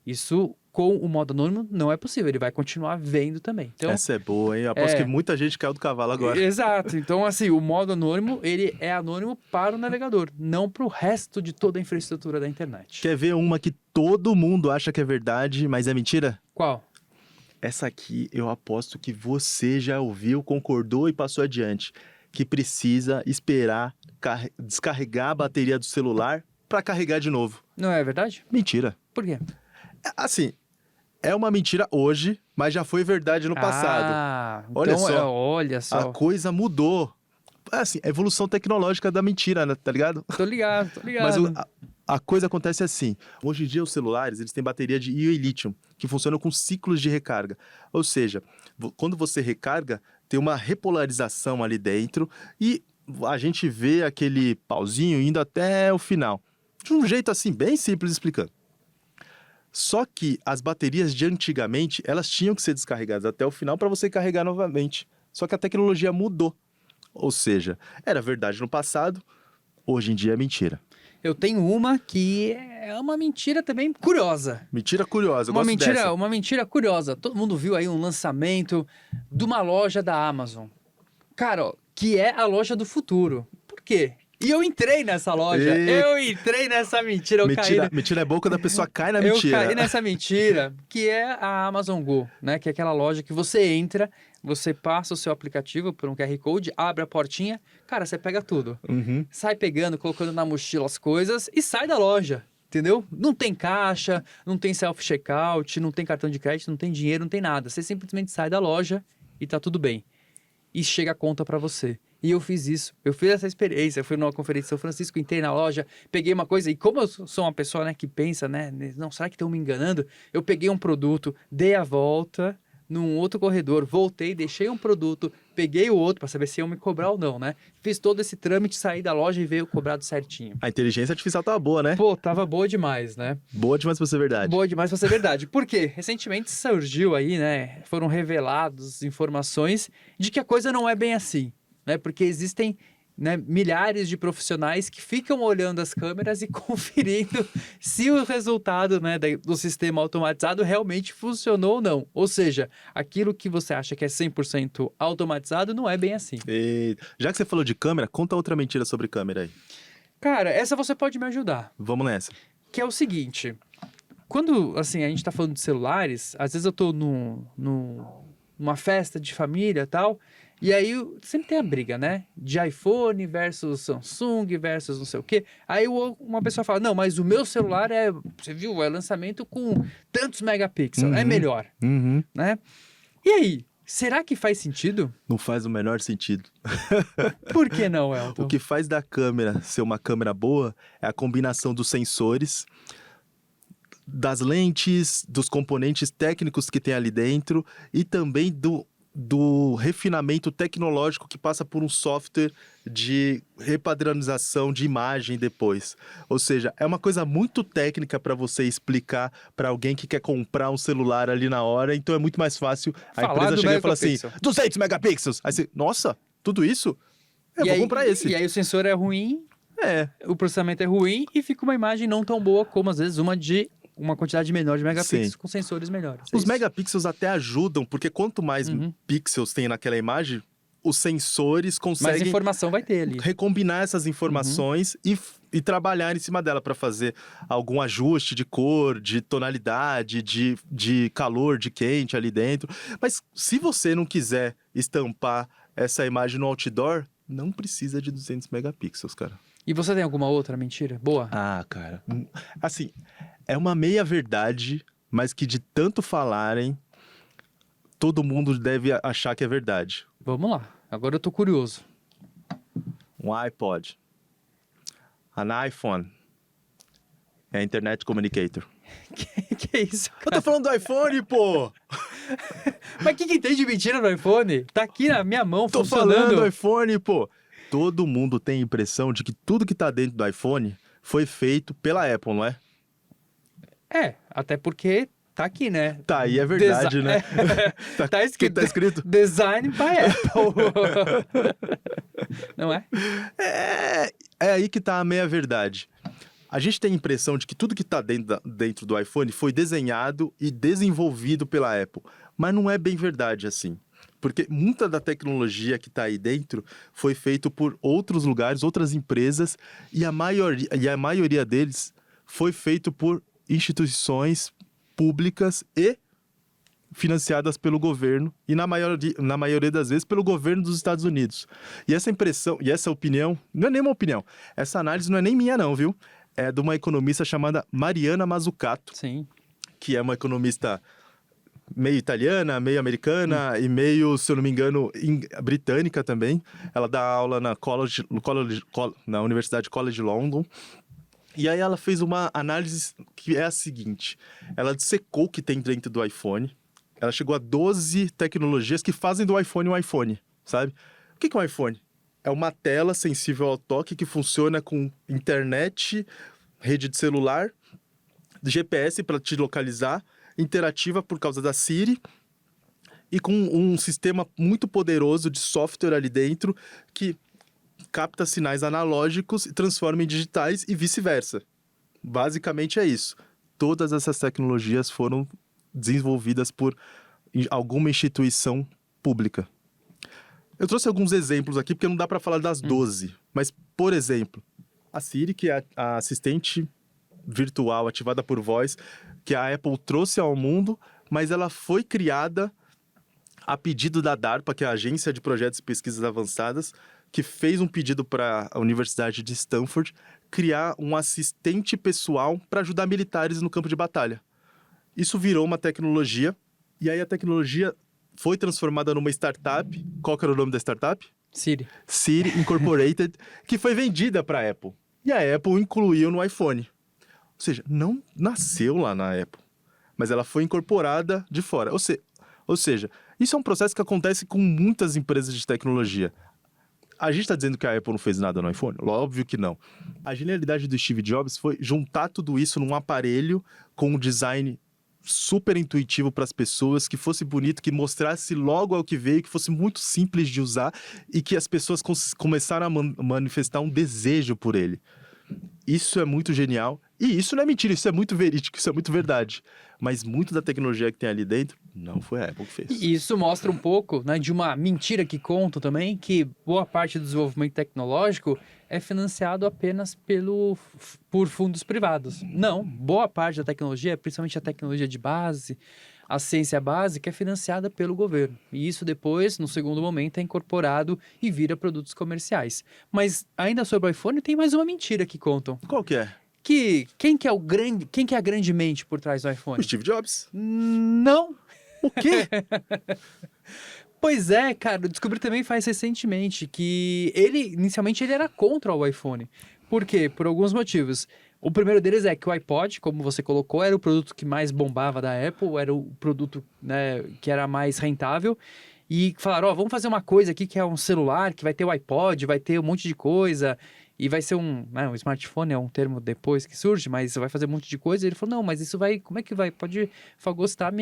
isso com o modo anônimo não é possível, ele vai continuar vendo também. Então, essa é boa, hein? Eu aposto que muita gente caiu do cavalo agora. Exato. Então, assim, o modo anônimo, ele é anônimo para o navegador, não para o resto de toda a infraestrutura da internet. Quer ver uma que todo mundo acha que é verdade, mas é mentira? Qual? Essa aqui eu aposto que você já ouviu, concordou e passou adiante. Que precisa esperar descarregar a bateria do celular para carregar de novo. Não é verdade? Mentira. Por quê? Assim, é uma mentira hoje, mas já foi verdade no passado. Ah, Olha então, só. olha só. A coisa mudou. Assim, a evolução tecnológica da mentira, né? Tá ligado? Tô ligado, tô ligado. Mas a coisa acontece assim. Hoje em dia, os celulares, eles têm bateria de íon e lítio, que funcionam com ciclos de recarga. Ou seja, quando você recarga, tem uma repolarização ali dentro e a gente vê aquele pauzinho indo até o final. De um jeito assim, bem simples explicando. Só que as baterias de antigamente, elas tinham que ser descarregadas até o final para você carregar novamente. Só que a tecnologia mudou. Ou seja, era verdade no passado, hoje em dia é mentira. Eu tenho uma que é uma mentira também curiosa. Mentira curiosa, eu gosto dessa. Uma mentira curiosa. Todo mundo viu aí um lançamento de uma loja da Amazon. Cara, ó, que é a loja do futuro. Por quê? E eu entrei nessa loja. Eu entrei nessa mentira. Mentira é boa quando a pessoa cai na Eu mentira. caí nessa mentira, que é a Amazon Go, né? Que é aquela loja que você entra, você passa o seu aplicativo por um QR Code, abre a portinha, cara, você pega tudo. Uhum. Sai pegando, colocando na mochila as coisas e sai da loja, entendeu? Não tem caixa, não tem self-checkout, não tem cartão de crédito, não tem dinheiro, não tem nada. Você simplesmente sai da loja e tá tudo bem. E chega a conta pra você. E eu fiz isso. Eu fiz essa experiência. Eu fui numa conferência em São Francisco, entrei na loja, peguei uma coisa. E como eu sou uma pessoa, né, que pensa, né? Não, será que estão me enganando? Eu peguei um produto, dei a volta num outro corredor, voltei, deixei um produto, peguei o outro para saber se iam me cobrar ou não, né? Fiz todo esse trâmite, saí da loja e veio cobrado certinho. A inteligência artificial tava boa, né? Pô, tava boa demais, né? Boa demais pra ser verdade. Boa demais pra ser verdade. Por quê? Recentemente surgiu aí, né? Foram reveladas informações de que a coisa não é bem assim, né? Porque existem, né, milhares de profissionais que ficam olhando as câmeras e conferindo se o resultado, né, do sistema automatizado realmente funcionou ou não. Ou seja, aquilo que você acha que é 100% automatizado não é bem assim. E, já que você falou de câmera, conta outra mentira sobre câmera aí. Cara, essa você pode me ajudar. Vamos nessa. Que é o seguinte, quando, assim, a gente tá falando de celulares, às vezes eu tô numa festa de família e tal, E aí sempre tem a briga, né? De iPhone versus Samsung versus não sei o quê. Aí uma pessoa fala, não, mas o meu celular você viu, é lançamento com tantos megapixels, é melhor, né? E aí, será que faz sentido? Não faz o menor sentido. Por que não, Elton? O que faz da câmera ser uma câmera boa é a combinação dos sensores, das lentes, dos componentes técnicos que tem ali dentro e também do refinamento tecnológico que passa por um software de repadronização de imagem depois. Ou seja, é uma coisa muito técnica para você explicar para alguém que quer comprar um celular ali na hora, então é muito mais fácil a Falar empresa do chegar e falar assim, megapixel. 200 megapixels! Aí você, nossa, tudo isso? Eu vou comprar esse. E aí o sensor é ruim, É, o processamento é ruim e fica uma imagem não tão boa como às vezes uma quantidade menor de megapixels Sim. com sensores melhores. Os megapixels até ajudam, porque quanto mais pixels tem naquela imagem, os sensores Mais conseguem informação vai ter ali. recombinar essas informações e trabalhar em cima dela para fazer algum ajuste de cor, de tonalidade, de calor, de quente ali dentro. Mas se você não quiser estampar essa imagem no outdoor, não precisa de 200 megapixels, cara. E você tem alguma outra mentira? Boa? Ah, cara. Assim, é uma meia-verdade, mas que de tanto falarem, todo mundo deve achar que é verdade. Vamos lá. Agora eu tô curioso. Um iPod. An iPhone. É Internet Communicator. Que é isso, Eu cara? tô falando do iPhone, pô! Mas o que tem de mentira no iPhone? Tá aqui na minha mão Tô funcionando. falando do iPhone, pô! Todo mundo tem a impressão de que tudo que tá dentro do iPhone foi feito pela Apple, não é? É, até porque tá aqui, né? Tá, aí é verdade, né? Tá escrito. Tá escrito? Design by Apple. Não é? É aí que tá a meia-verdade. A gente tem a impressão de que tudo que tá dentro do iPhone foi desenhado e desenvolvido pela Apple. Mas não é bem verdade assim. Porque muita da tecnologia que está aí dentro foi feito por outros lugares, outras empresas, e a maioria deles foi feito por instituições públicas e financiadas pelo governo, e na maioria das vezes pelo governo dos Estados Unidos. E essa impressão, e essa opinião, não é nem uma opinião, essa análise não é nem minha não, viu? É de uma economista chamada Mariana Mazzucato, Sim. que é uma economista meio italiana, meio americana e meio, se eu não me engano, britânica também. Ela dá aula na Universidade College London. E aí ela fez uma análise que é a seguinte. Ela dissecou o que tem dentro do iPhone. Ela chegou a 12 tecnologias que fazem do iPhone um iPhone, sabe? O que é um iPhone? É uma tela sensível ao toque que funciona com internet, rede de celular, GPS para te localizar, interativa por causa da Siri e com um sistema muito poderoso de software ali dentro que capta sinais analógicos e transforma em digitais e vice-versa. Basicamente é isso. Todas essas tecnologias foram desenvolvidas por alguma instituição pública. Eu trouxe alguns exemplos aqui porque não dá para falar das 12, mas, por exemplo, a Siri, que é a assistente virtual ativada por voz, que a Apple trouxe ao mundo, mas ela foi criada a pedido da DARPA, que é a Agência de Projetos e Pesquisas Avançadas, que fez um pedido para a Universidade de Stanford criar um assistente pessoal para ajudar militares no campo de batalha. Isso virou uma tecnologia, e aí a tecnologia foi transformada numa startup. Qual que era o nome da startup? Siri. Siri Incorporated, que foi vendida para a Apple. E a Apple incluiu no iPhone. Ou seja, não nasceu lá na Apple, mas ela foi incorporada de fora. Ou seja, isso é um processo que acontece com muitas empresas de tecnologia. A gente está dizendo que a Apple não fez nada no iPhone? Óbvio que não. A genialidade do Steve Jobs foi juntar tudo isso num aparelho com um design super intuitivo para as pessoas, que fosse bonito, que mostrasse logo ao que veio, que fosse muito simples de usar e que as pessoas começaram a manifestar um desejo por ele. Isso é muito genial. E isso não é mentira, isso é muito verídico, isso é muito verdade. Mas muito da tecnologia que tem ali dentro, não foi a Apple que fez. E isso mostra um pouco, né, de uma mentira que contam também, que boa parte do desenvolvimento tecnológico é financiado apenas por fundos privados. Não, boa parte da tecnologia, principalmente a tecnologia de base, a ciência básica é financiada pelo governo. E isso depois, no segundo momento, é incorporado e vira produtos comerciais. Mas ainda sobre o iPhone, tem mais uma mentira que contam. Qual que é? Quem que é a grande mente por trás do O iPhone? Steve Jobs. Não. O quê? Pois é, cara, eu descobri também faz recentemente que inicialmente ele era contra o iPhone. Por quê? Por alguns motivos. O primeiro deles é que o iPod, como você colocou, era o produto que mais bombava da Apple, era o produto, né, que era mais rentável. E falaram, vamos fazer uma coisa aqui que é um celular, que vai ter o iPod, vai ter um monte de coisa, e vai ser um smartphone, é um termo depois que surge, mas vai fazer um monte de coisa. E ele falou, não, mas isso vai, como é que vai? Pode fagocitar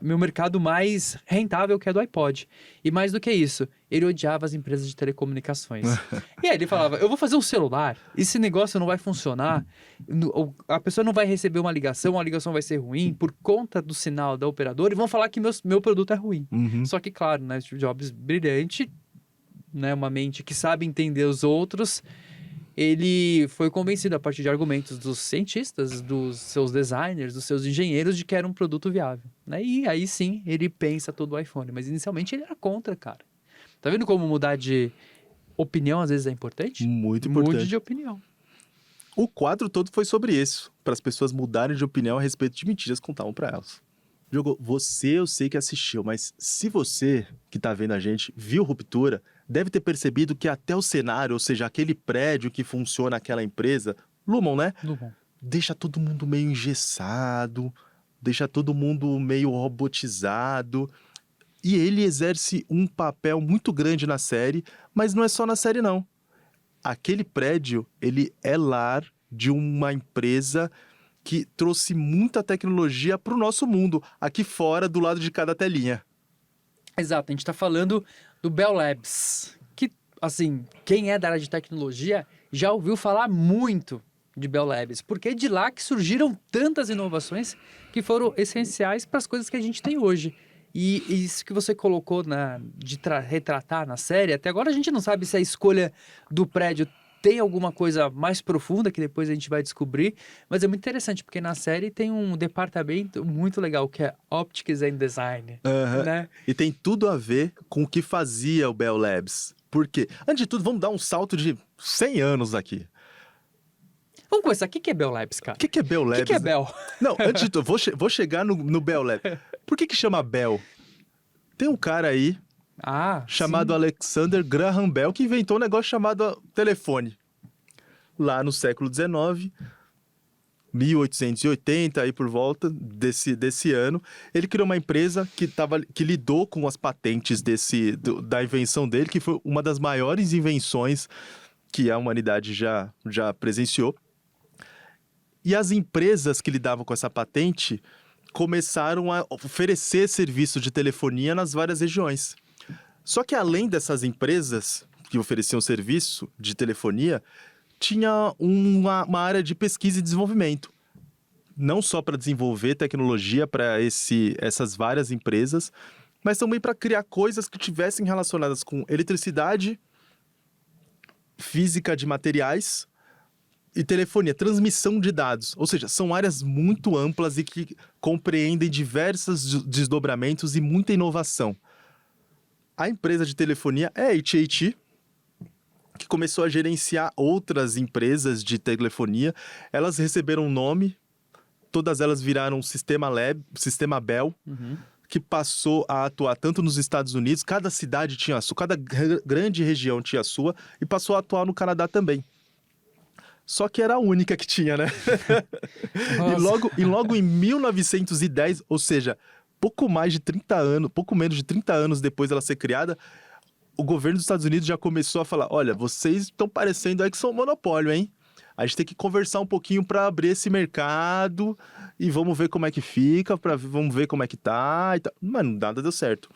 meu mercado mais rentável, que é do iPod. E mais do que isso, ele odiava as empresas de telecomunicações. E aí ele falava, eu vou fazer um celular, esse negócio não vai funcionar, a pessoa não vai receber uma ligação, a ligação vai ser ruim por conta do sinal da operadora e vão falar que meu produto é ruim. Uhum. Só que, claro, né, Steve Jobs brilhante, né, uma mente que sabe entender os outros, ele foi convencido a partir de argumentos dos cientistas, dos seus designers, dos seus engenheiros de que era um produto viável, né? E aí sim, ele pensa todo o iPhone, mas inicialmente ele era contra, cara. Tá vendo como mudar de opinião às vezes é importante? Muito importante. Mude de opinião. O quadro todo foi sobre isso, para as pessoas mudarem de opinião a respeito de mentiras que contavam para elas. Diogo, eu sei que assistiu, mas se você que tá vendo a gente viu Ruptura, deve ter percebido que até o cenário, ou seja, aquele prédio que funciona aquela empresa, Lumon, né? Lumon. Deixa todo mundo meio engessado, deixa todo mundo meio robotizado. E ele exerce um papel muito grande na série, mas não é só na série, não. Aquele prédio, ele é lar de uma empresa que trouxe muita tecnologia para o nosso mundo, aqui fora, do lado de cada telinha. Exato, a gente está falando do Bell Labs, que, assim, quem é da área de tecnologia já ouviu falar muito de Bell Labs, porque é de lá que surgiram tantas inovações que foram essenciais para as coisas que a gente tem hoje. E isso que você colocou de retratar na série, até agora a gente não sabe se a escolha do prédio tem alguma coisa mais profunda que depois a gente vai descobrir, mas é muito interessante, porque na série tem um departamento muito legal, que é Optics and Design, né? E tem tudo a ver com o que fazia o Bell Labs. Por quê? Antes de tudo, vamos dar um salto de 100 anos aqui. Vamos começar, o que é Bell Labs, cara? O que é Bell Labs? O que é Bell? Não, antes de tudo, vou chegar no Bell Labs. Por que chama Bell? Tem um cara aí chamado sim. Alexander Graham Bell, que inventou um negócio chamado telefone. Lá no século XIX, 1880, aí por volta desse ano, ele criou uma empresa que lidou com as patentes da invenção dele, que foi uma das maiores invenções que a humanidade já presenciou. E as empresas que lidavam com essa patente começaram a oferecer serviço de telefonia nas várias regiões. Só que além dessas empresas que ofereciam serviço de telefonia, tinha uma área de pesquisa e desenvolvimento. Não só para desenvolver tecnologia para essas várias empresas, mas também para criar coisas que tivessem relacionadas com eletricidade, física de materiais e telefonia, transmissão de dados. Ou seja, são áreas muito amplas e que compreendem diversos desdobramentos e muita inovação. A empresa de telefonia é a AT&T, que começou a gerenciar outras empresas de telefonia. Elas receberam um nome, todas elas viraram Sistema Bell, que passou a atuar tanto nos Estados Unidos, cada cidade tinha a sua, cada grande região tinha a sua, e passou a atuar no Canadá também. Só que era a única que tinha, né? E logo em 1910, ou seja, pouco menos de 30 anos depois dela ser criada, o governo dos Estados Unidos já começou a falar, olha, vocês estão parecendo aí que são um monopólio, hein? A gente tem que conversar um pouquinho para abrir esse mercado e vamos ver como é que fica, vamos ver como é que tá. Mas nada deu certo.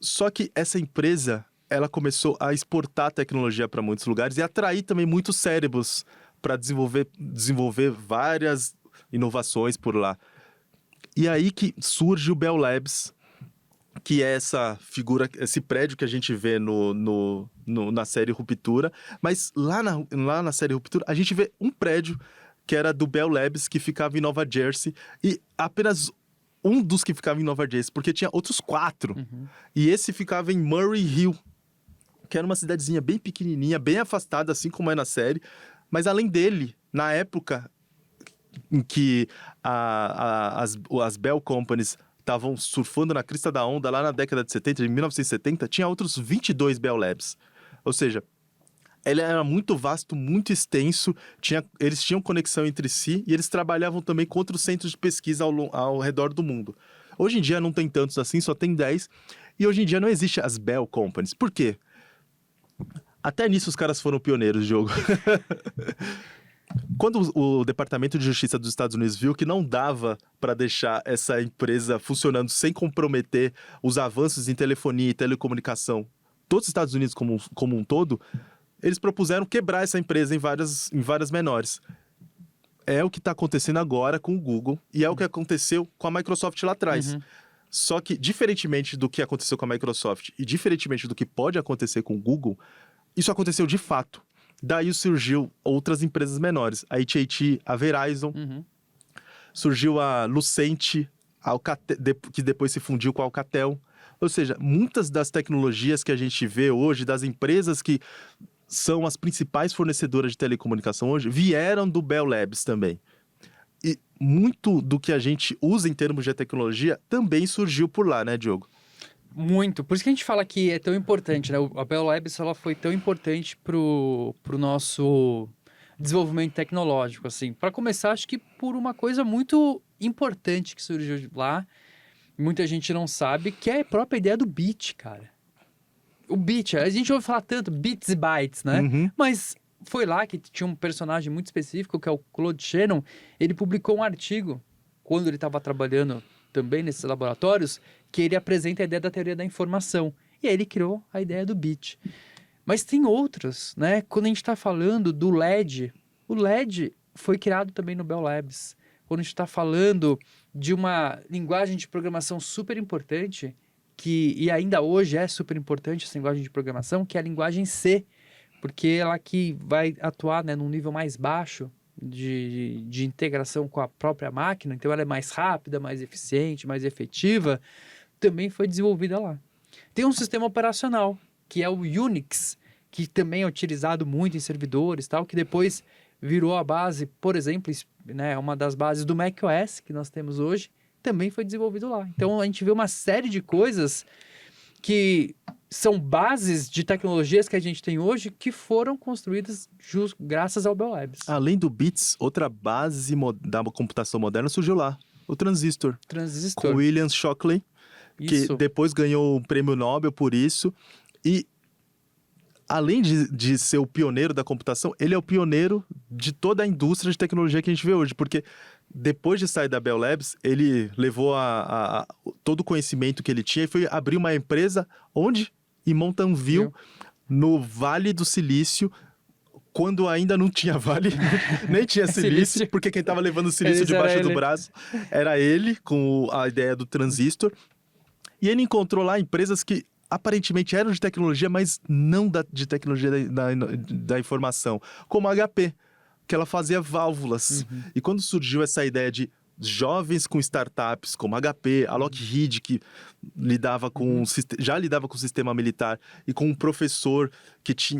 Só que essa empresa, ela começou a exportar tecnologia para muitos lugares e atrair também muitos cérebros para desenvolver várias inovações por lá. E aí que surge o Bell Labs, que é essa figura, esse prédio que a gente vê na série Ruptura. Mas lá na série Ruptura, a gente vê um prédio que era do Bell Labs, que ficava em Nova Jersey. E apenas um dos que ficava em Nova Jersey, porque tinha outros 4. Uhum. E esse ficava em Murray Hill, que era uma cidadezinha bem pequenininha, bem afastada, assim como é na série. Mas além dele, na época em que as Bell Companies estavam surfando na crista da onda, lá na década de 70, em 1970, tinha outros 22 Bell Labs. Ou seja, ele era muito vasto, muito extenso, eles tinham conexão entre si e eles trabalhavam também com outros centros de pesquisa ao redor do mundo. Hoje em dia não tem tantos assim, só tem 10. E hoje em dia não existe as Bell Companies. Por quê? Até nisso os caras foram pioneiros, Diogo. Quando o Departamento de Justiça dos Estados Unidos viu que não dava para deixar essa empresa funcionando sem comprometer os avanços em telefonia e telecomunicação, todos os Estados Unidos como um todo, eles propuseram quebrar essa empresa em várias menores. É o que está acontecendo agora com o Google e é o que aconteceu com a Microsoft lá atrás. Uhum. Só que, diferentemente do que aconteceu com a Microsoft e diferentemente do que pode acontecer com o Google, isso aconteceu de fato. Daí surgiu outras empresas menores. A AT&T, a Verizon, Uhum. surgiu a Lucent, que depois se fundiu com a Alcatel. Ou seja, muitas das tecnologias que a gente vê hoje, das empresas que são as principais fornecedoras de telecomunicação hoje, vieram do Bell Labs também. E muito do que a gente usa em termos de tecnologia também surgiu por lá, né, Diogo? Muito. Por isso que a gente fala que é tão importante, né? A Bell Labs, ela foi tão importante pro nosso desenvolvimento tecnológico, assim. Para começar, acho que por uma coisa muito importante que surgiu de lá, muita gente não sabe, que é a própria ideia do bit, cara. O bit, a gente ouve falar tanto, bits e bytes, né? Uhum. Mas foi lá que tinha um personagem muito específico, que é o Claude Shannon. Ele publicou um artigo, quando ele estava trabalhando também nesses laboratórios, que ele apresenta a ideia da teoria da informação. E aí ele criou a ideia do bit. Mas tem outros, né? Quando a gente está falando do LED, o LED foi criado também no Bell Labs. Quando a gente está falando de uma linguagem de programação super importante, e ainda hoje é super importante essa linguagem de programação, que é a linguagem C, porque ela que vai atuar, né, num nível mais baixo de integração com a própria máquina, então ela é mais rápida, mais eficiente, mais efetiva, também foi desenvolvida lá. Tem um sistema operacional, que é o Unix, que também é utilizado muito em servidores, tal, que depois virou a base, por exemplo, né, uma das bases do macOS que nós temos hoje, também foi desenvolvido lá. Então a gente vê uma série de coisas que são bases de tecnologias que a gente tem hoje que foram construídas graças ao Bell Labs. Além do bits, outra base da computação moderna surgiu lá, o transistor. Com William Shockley, que depois ganhou o prêmio Nobel por isso. E além de ser o pioneiro da computação, ele é o pioneiro de toda a indústria de tecnologia que a gente vê hoje, porque depois de sair da Bell Labs, ele levou todo o conhecimento que ele tinha e foi abrir uma empresa onde? Em Mountain View, no Vale do Silício, quando ainda não tinha vale, nem tinha silício, porque quem estava levando o silício debaixo do braço era ele, com a ideia do transistor. E ele encontrou lá empresas que aparentemente eram de tecnologia, mas não de tecnologia da informação, como a HP, que ela fazia válvulas. Uhum. E quando surgiu essa ideia de jovens com startups, como a HP, a Lockheed, que já lidava com o sistema militar, e com um professor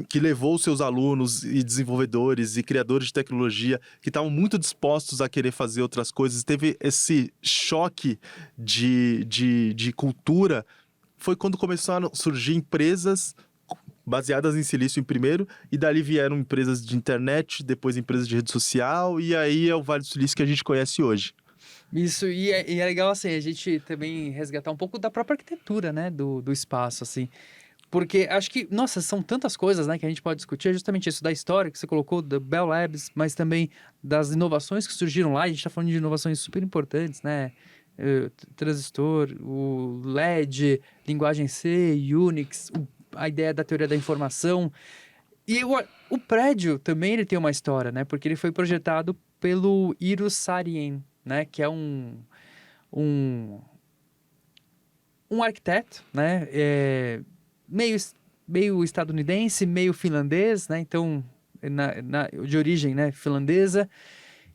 que levou seus alunos e desenvolvedores e criadores de tecnologia que estavam muito dispostos a querer fazer outras coisas, teve esse choque de cultura, foi quando começaram a surgir empresas baseadas em silício em primeiro, e dali vieram empresas de internet, depois empresas de rede social, e aí é o Vale do Silício que a gente conhece hoje. Isso, e é legal, assim, a gente também resgatar um pouco da própria arquitetura, né, do espaço, assim. Porque acho que, nossa, são tantas coisas, né, que a gente pode discutir, é justamente isso da história que você colocou, da Bell Labs, mas também das inovações que surgiram lá, a gente está falando de inovações super importantes, né, transistor, o LED, linguagem C, Unix, a ideia da teoria da informação. E o prédio também ele tem uma história, né? Porque ele foi projetado pelo Hiro Saarinen, né? Que é um arquiteto, né? Meio estadunidense, meio finlandês, né? Então, de origem, né, finlandesa.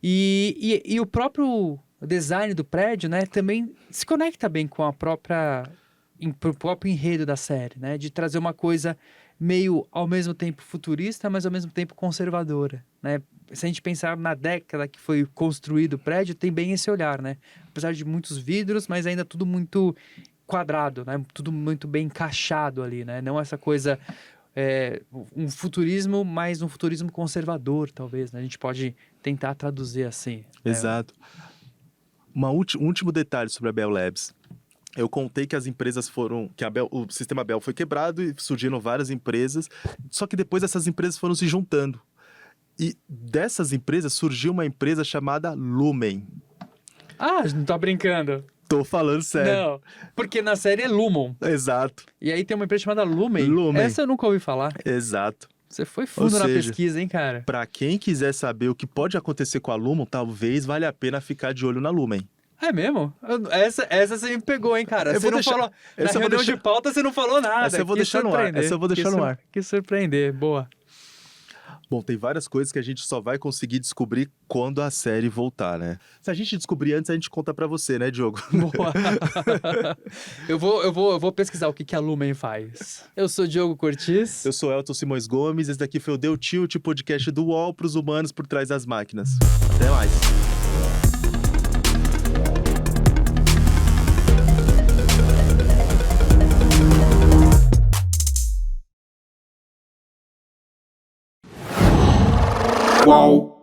E o próprio o design do prédio, né, também se conecta bem com o próprio enredo da série, né? De trazer uma coisa meio, ao mesmo tempo, futurista, mas ao mesmo tempo conservadora, né? Se a gente pensar na década que foi construído o prédio, tem bem esse olhar, né? Apesar de muitos vidros, mas ainda tudo muito quadrado, né? Tudo muito bem encaixado ali, né? Não essa coisa... um futurismo, mas um futurismo conservador, talvez, né? A gente pode tentar traduzir assim. Exato. Um último detalhe sobre a Bell Labs. Eu contei que as empresas foram... que o sistema Bell foi quebrado e surgiram várias empresas, só que depois essas empresas foram se juntando. E dessas empresas surgiu uma empresa chamada Lumen. Ah, não tá brincando. Tô falando sério. Não, porque na série é Lumon. Exato. E aí tem uma empresa chamada Lumen. Lumen. Essa eu nunca ouvi falar. Exato. Você foi fundo na seja, pesquisa, hein, cara? Pra quem quiser saber o que pode acontecer com a Lumon, talvez valha a pena ficar de olho na Lumen. É mesmo? Essa você me pegou, hein, cara? Você não falou... Na reunião de pauta você não falou nada. Essa eu vou deixar no ar. Essa eu vou deixar no ar. Que surpreender. Boa. Bom, tem várias coisas que a gente só vai conseguir descobrir quando a série voltar, né? Se a gente descobrir antes, a gente conta pra você, né, Diogo? Boa. eu vou pesquisar o que a Lumen faz. Eu sou Diogo Cortis. Eu sou Elton Simões Gomes. Esse daqui foi o Deu Tilt, podcast do UOL pros humanos por trás das máquinas. Até mais. UOL.